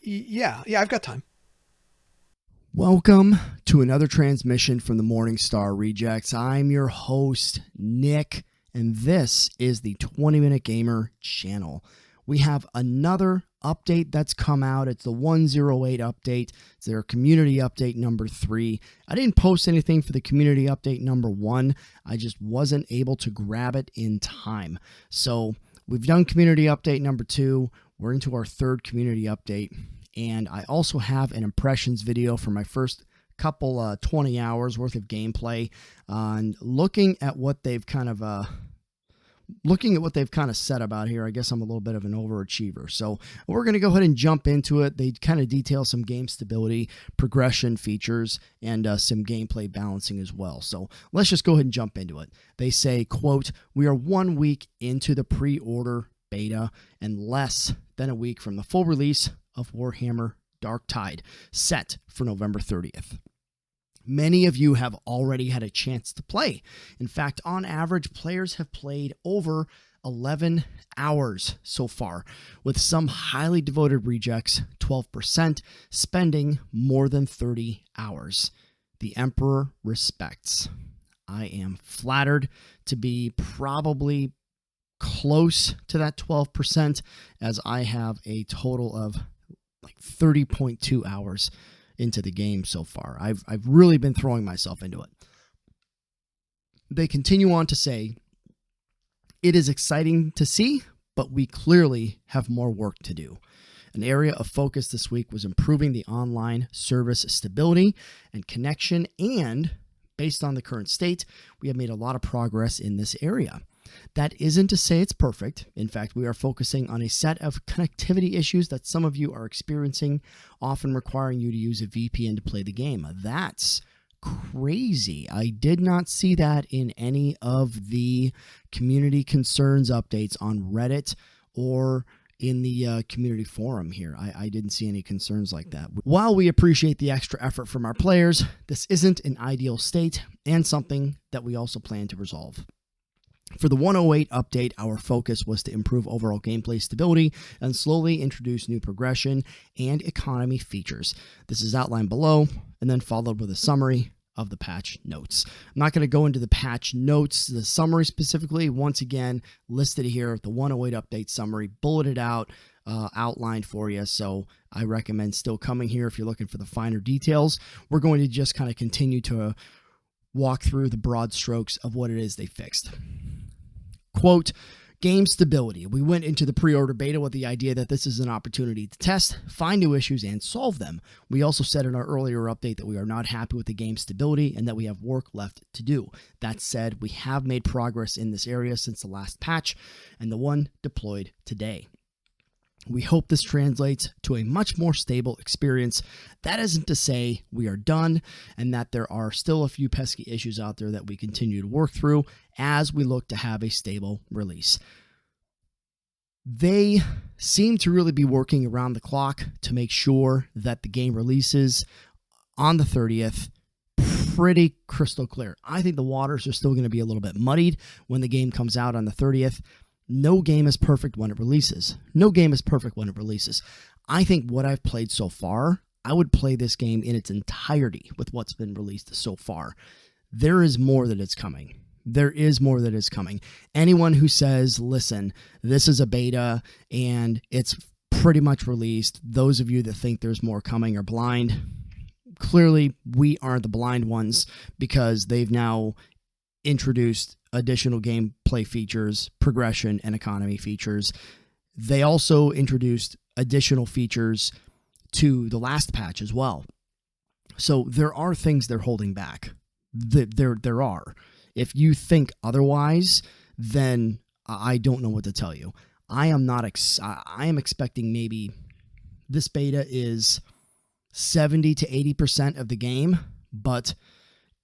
Yeah, I've got time. Welcome to another transmission from the Morningstar Rejects. I'm your host, Nick, and this is the 20-Minute Gamer channel. We have another update that's come out. It's the 108 update. It's their community update number 3. I didn't post anything for the community update number 1. I just wasn't able to grab it in time. So we've done community update number 2. We're into our third community update. And I also have an impressions video for my first couple 20 hours worth of gameplay on looking at what they've kind of said about here. I guess I'm a little bit of an overachiever. So we're going to go ahead and jump into it. They kind of detail some game stability, progression features, and some gameplay balancing as well. So let's just go ahead and jump into it. They say, quote, "We are 1 week into the pre-order beta and less than a week from the full release of Warhammer Darktide, set for November 30th. Many of you have already had a chance to play. In fact, on average, players have played over 11 hours so far, with some highly devoted rejects, 12%, spending more than 30 hours. The Emperor respects. I am flattered to be probably close to that 12%, as I have a total of like 30.2 hours into the game so far. I've really been throwing myself into it. They continue on to say, "It is exciting to see, but we clearly have more work to do. An area of focus this week was improving the online service stability and connection, and based on the current state, we have made a lot of progress in this area. That isn't to say it's perfect. In fact, we are focusing on a set of connectivity issues that some of you are experiencing, often requiring you to use a VPN to play the game." That's crazy. I did not see that in any of the community concerns updates on Reddit or in the community forum here. I didn't see any concerns like that. While we appreciate the extra effort from our players, this isn't an ideal state and something that we also plan to resolve. For the 108 update, our focus was to improve overall gameplay stability and slowly introduce new progression and economy features. This is outlined below and then followed with a summary of the patch notes. I'm not going to go into the patch notes, the summary specifically. Once again, listed here, the 108 update summary, bulleted out, outlined for you. So I recommend still coming here if you're looking for the finer details. We're going to just kind of continue to walk through the broad strokes of what it is they fixed. Quote, "Game stability. We went into the pre-order beta with the idea that this is an opportunity to test, find new issues, and solve them. We also said in our earlier update that we are not happy with the game stability and that we have work left to do. That said, we have made progress in this area since the last patch and the one deployed today. We hope this translates to a much more stable experience. That isn't to say we are done and that there are still a few pesky issues out there that we continue to work through as we look to have a stable release." They seem to really be working around the clock to make sure that the game releases on the 30th pretty crystal clear. I think the waters are still going to be a little bit muddied when the game comes out on the 30th. No game is perfect when it releases. No game is perfect when it releases. I think what I've played so far, I would play this game in its entirety with what's been released so far. There is more that is coming. There is more that is coming. Anyone who says, listen, this is a beta and it's pretty much released, those of you that think there's more coming are blind. Clearly, we aren't the blind ones because they've now introduced additional gameplay features, progression, and economy features. They also introduced additional features to the last patch as well. So there are things they're holding back. There are. If you think otherwise, then I don't know what to tell you. I am expecting maybe this beta is 70 to 80% of the game, but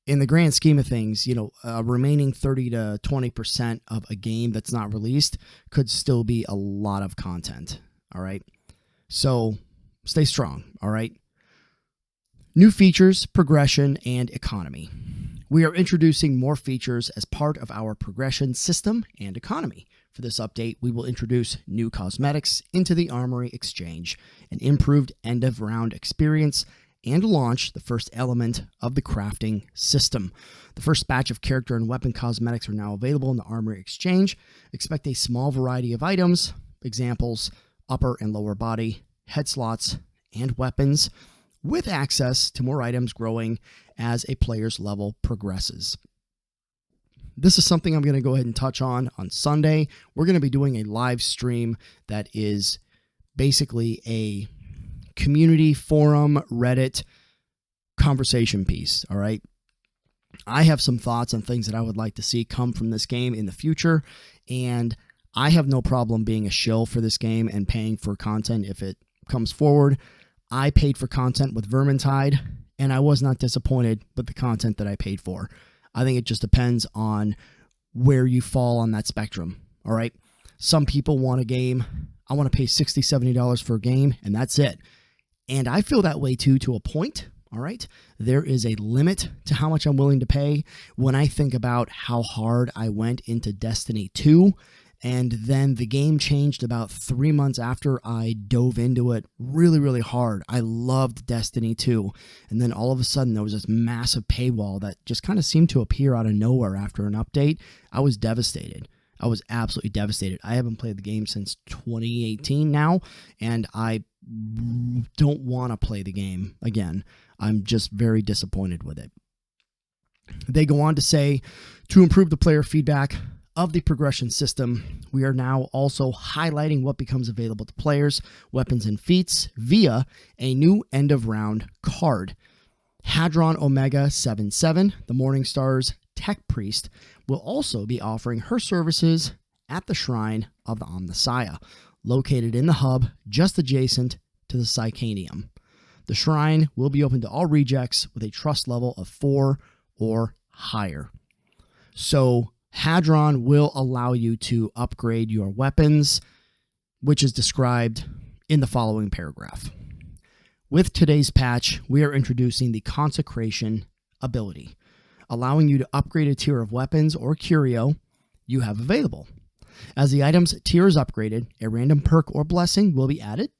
in the grand scheme of things, you know, remaining 30 to 20% of a game that's not released could still be a lot of content. All right. So stay strong. All right. New features, progression, and economy. We are introducing more features as part of our progression system and economy. For this update, we will introduce new cosmetics into the Armory Exchange, an improved end-of-round experience, and launch the first element of the crafting system. The first batch of character and weapon cosmetics are now available in the Armory Exchange. Expect a small variety of items, examples, upper and lower body, head slots, and weapons, with access to more items growing as a player's level progresses. This is something I'm going to go ahead and touch on Sunday. We're going to be doing a live stream that is basically a community forum, Reddit conversation piece. All right. I have some thoughts on things that I would like to see come from this game in the future, and I have no problem being a shill for this game and paying for content if it comes forward. I paid for content with Vermintide, and I was not disappointed with the content that I paid for. I think it just depends on where you fall on that spectrum. All right. Some people want a game. I want to pay $60, $70 for a game, and that's it. And I feel that way too, to a point. All right. There is a limit to how much I'm willing to pay. When I think about how hard I went into Destiny 2, and then the game changed about 3 months after I dove into it really, really hard. I loved Destiny 2. And then all of a sudden there was this massive paywall that just kind of seemed to appear out of nowhere after an update. I was devastated. I was absolutely devastated. I haven't played the game since 2018 now, and I don't want to play the game again. I'm just very disappointed with it. They go on to say, to improve the player feedback of the progression system, we are now also highlighting what becomes available to players, weapons, and feats via a new end-of-round card. Hadron Omega 77, the Morningstar's tech priest, will also be offering her services at the Shrine of the Omnissiah, located in the hub just adjacent to the Psychanium. The shrine will be open to all rejects with a trust level of 4 or higher. So Hadron will allow you to upgrade your weapons, which is described in the following paragraph. With today's patch, we are introducing the Consecration ability, allowing you to upgrade a tier of weapons or curio you have available. As the item's tier is upgraded, a random perk or blessing will be added.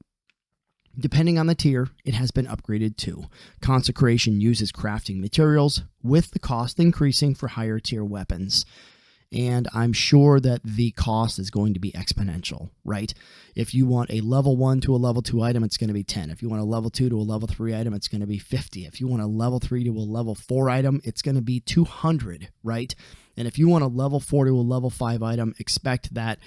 Depending on the tier, it has been upgraded to. Consecration uses crafting materials, with the cost increasing for higher tier weapons. And I'm sure that the cost is going to be exponential, right? If you want a level 1 to a level 2 item, it's going to be 10. If you want a level 2 to a level 3 item, it's going to be 50. If you want a level 3 to a level 4 item, it's going to be 200, right? And if you want a level 4 to a level 5 item, expect that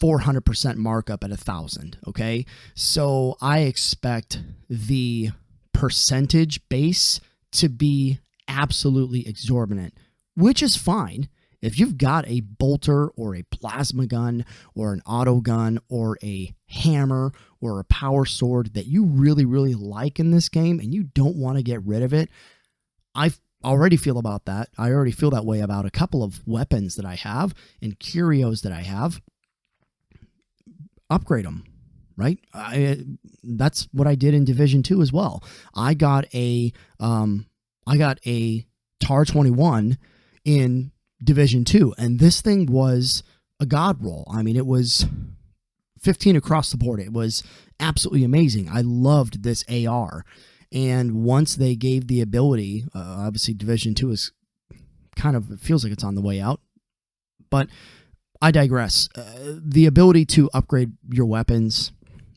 400% markup at 1,000, okay? So I expect the percentage base to be absolutely exorbitant, which is fine. If you've got a bolter or a plasma gun or an auto gun or a hammer or a power sword that you really, really like in this game and you don't want to get rid of it, I already feel about that. I already feel that way about a couple of weapons that I have and curios that I have. Upgrade them, right? That's what I did in Division 2 as well. I got a TAR 21 in Division 2, and this thing was a god roll. I mean, it was 15 across the board. It was absolutely amazing. I loved this AR, and once they gave the ability, obviously Division 2 is kind of, it feels like it's on the way out, but I digress. The ability to upgrade your weapons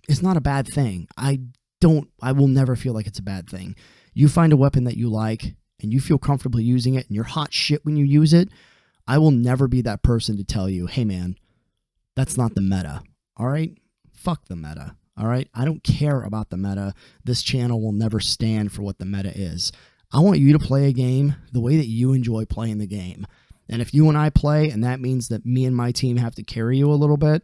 is not a bad thing. I will never feel like it's a bad thing. You find a weapon that you like and you feel comfortable using it and you're hot shit when you use it, I will never be that person to tell you, hey man, that's not the meta. All right? Fuck the meta. All right? I don't care about the meta. This channel will never stand for what the meta is. I want you to play a game the way that you enjoy playing the game. And if you and I play, and that means that me and my team have to carry you a little bit,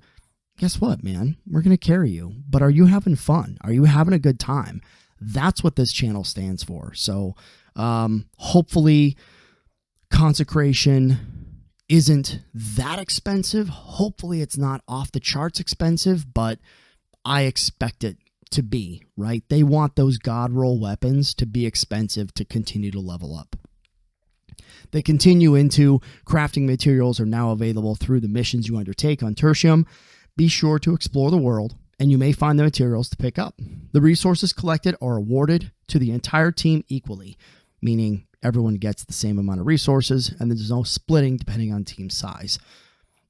guess what, man? We're going to carry you. But are you having fun? Are you having a good time? That's what this channel stands for. So hopefully Consecration isn't that expensive. Hopefully it's not off the charts expensive, but I expect it to be, right? They want those god roll weapons to be expensive to continue to level up. They continue into crafting materials are now available through the missions you undertake on Tertium. Be sure to explore the world, and you may find the materials to pick up. The resources collected are awarded to the entire team equally, meaning everyone gets the same amount of resources, and there's no splitting depending on team size.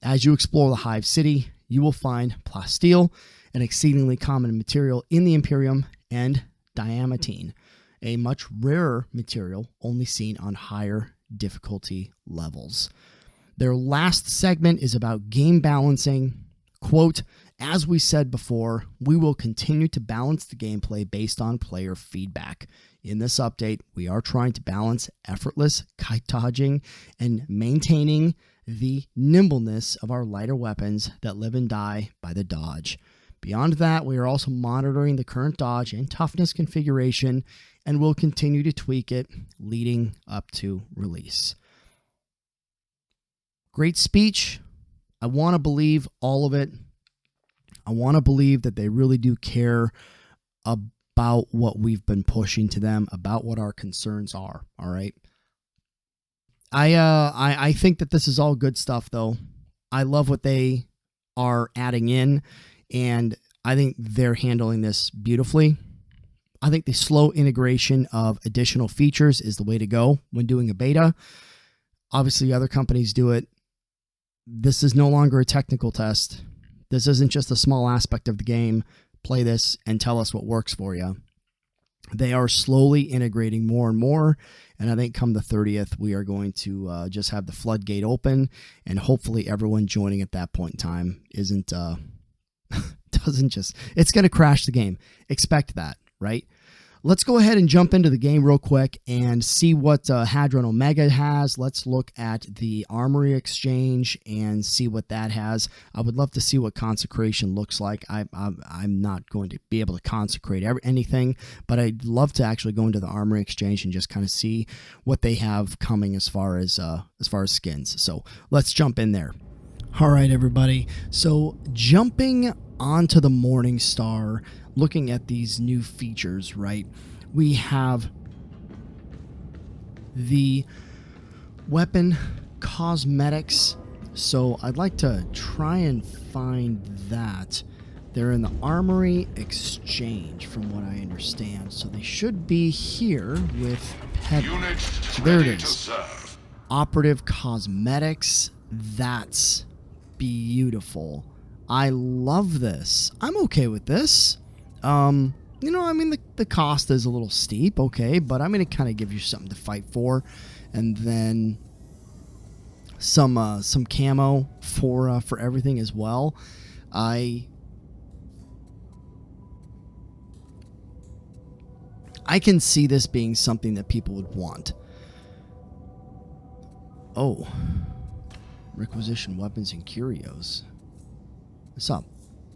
As you explore the Hive City, you will find plasteel, an exceedingly common material in the Imperium, and diamantine, a much rarer material only seen on higher difficulty levels. Their last segment is about game balancing. Quote, as we said before, we will continue to balance the gameplay based on player feedback. In this update, we are trying to balance effortless kite dodging and maintaining the nimbleness of our lighter weapons that live and die by the dodge. Beyond that, we are also monitoring the current dodge and toughness configuration and will continue to tweak it leading up to release. Great speech. I want to believe all of it. I want to believe that they really do care about what we've been pushing to them, about what our concerns are. All right. I think that this is all good stuff, though. I love what they are adding in, and I think they're handling this beautifully. I think the slow integration of additional features is the way to go when doing a beta. Obviously, other companies do it. This is no longer a technical test. This isn't just a small aspect of the game. Play this and tell us what works for you. They are slowly integrating more and more, and I think come the 30th, we are going to just have the floodgate open, and hopefully everyone joining at that point in time isn't doesn't just, it's going to crash the game. Expect that, right? Let's go ahead and jump into the game real quick and see what Hadron Omega has. Let's look at the Armory Exchange and see what that has. I would love to see what Consecration looks like. I'm not going to be able to consecrate anything, but I'd love to actually go into the Armory Exchange and just kind of see what they have coming as far as skins. So let's jump in there. All right, everybody. So jumping onto the Morning Star, looking at these new features, right? We have the weapon cosmetics. So I'd like to try and find that. They're in the Armory Exchange, from what I understand. So they should be here with Pet. So there it is. Operative cosmetics. That's beautiful. I love this. I'm okay with this. You know, I mean, the cost is a little steep, okay, but I'm going to kind of give you something to fight for, and then some camo for everything as well. I can see this being something that people would want. Oh, requisition weapons and curios. What's up?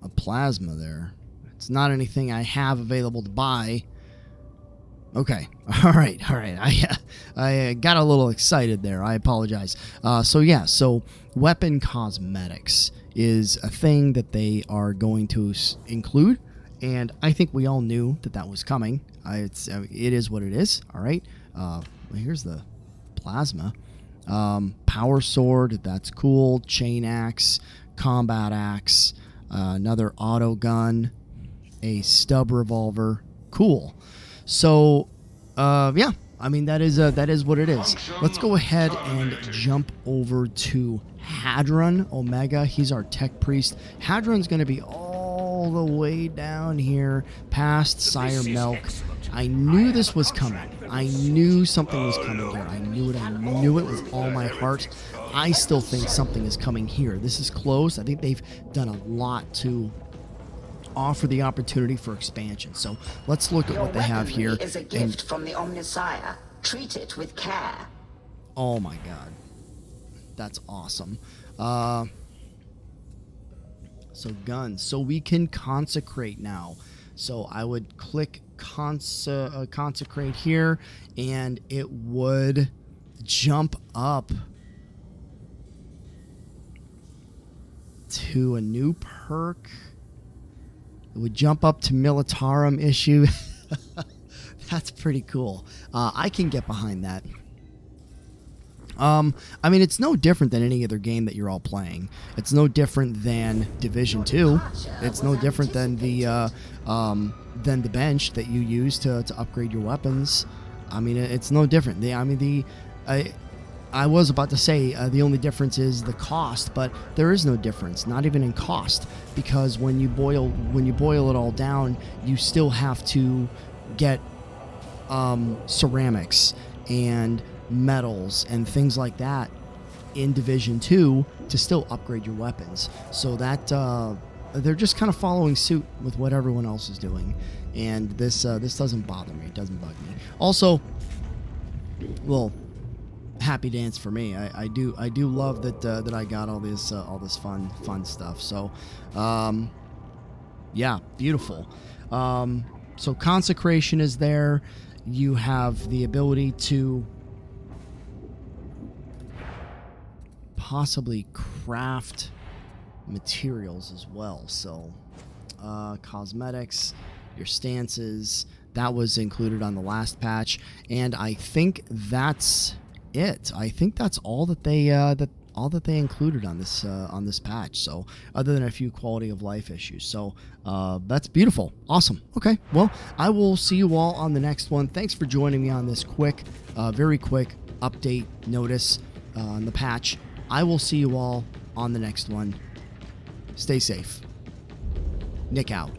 A plasma there. It's not anything I have available to buy. Okay. All right. I got a little excited there. I apologize. So weapon cosmetics is a thing that they are going to include, and I think we all knew that was coming. It is what it is. All right. Here's the plasma. Power sword. That's cool. Chain axe. Combat axe. Another auto gun. A stub revolver. Cool. So, yeah, I mean, that is what it is. Let's go ahead and jump over to Hadron Omega. He's our tech priest. Hadron's going to be all the way down here past Sire Milk. I knew this was coming. I knew something was coming here. I knew it with all my heart. I still think something is coming here. This is close. I think they've done a lot to offer the opportunity for expansion. So let's look at what they have here. Is a gift from the Omnissiah. Treat it with care. Oh my god. That's awesome. So guns. So we can consecrate now. So I would click consecrate here, and it would jump up to a new perk. It would jump up to Militarum issue. That's pretty cool. I can get behind that. I mean, it's no different than any other game that you're all playing. It's no different than Division 2. It's no different than the bench that you use to upgrade your weapons. I mean, it's no different. I was about to say the only difference is the cost, but there is no difference, not even in cost, because when you boil it all down, you still have to get ceramics and metals and things like that in Division 2 to still upgrade your weapons. So that they're just kind of following suit with what everyone else is doing, and this doesn't bother me. It doesn't bug me. Also, well, happy dance for me. I do love that I got all this fun stuff. So yeah, beautiful. So consecration is there. You have the ability to possibly craft materials as well. So cosmetics, your stances, that was included on the last patch, and I think that's it. I think that's all that they included on this patch. So other than a few quality of life issues. So that's beautiful. Awesome. Okay, well, I will see you all on the next one. Thanks for joining me on this very quick update notice on the patch. I will see you all on the next one. Stay safe. Nick out.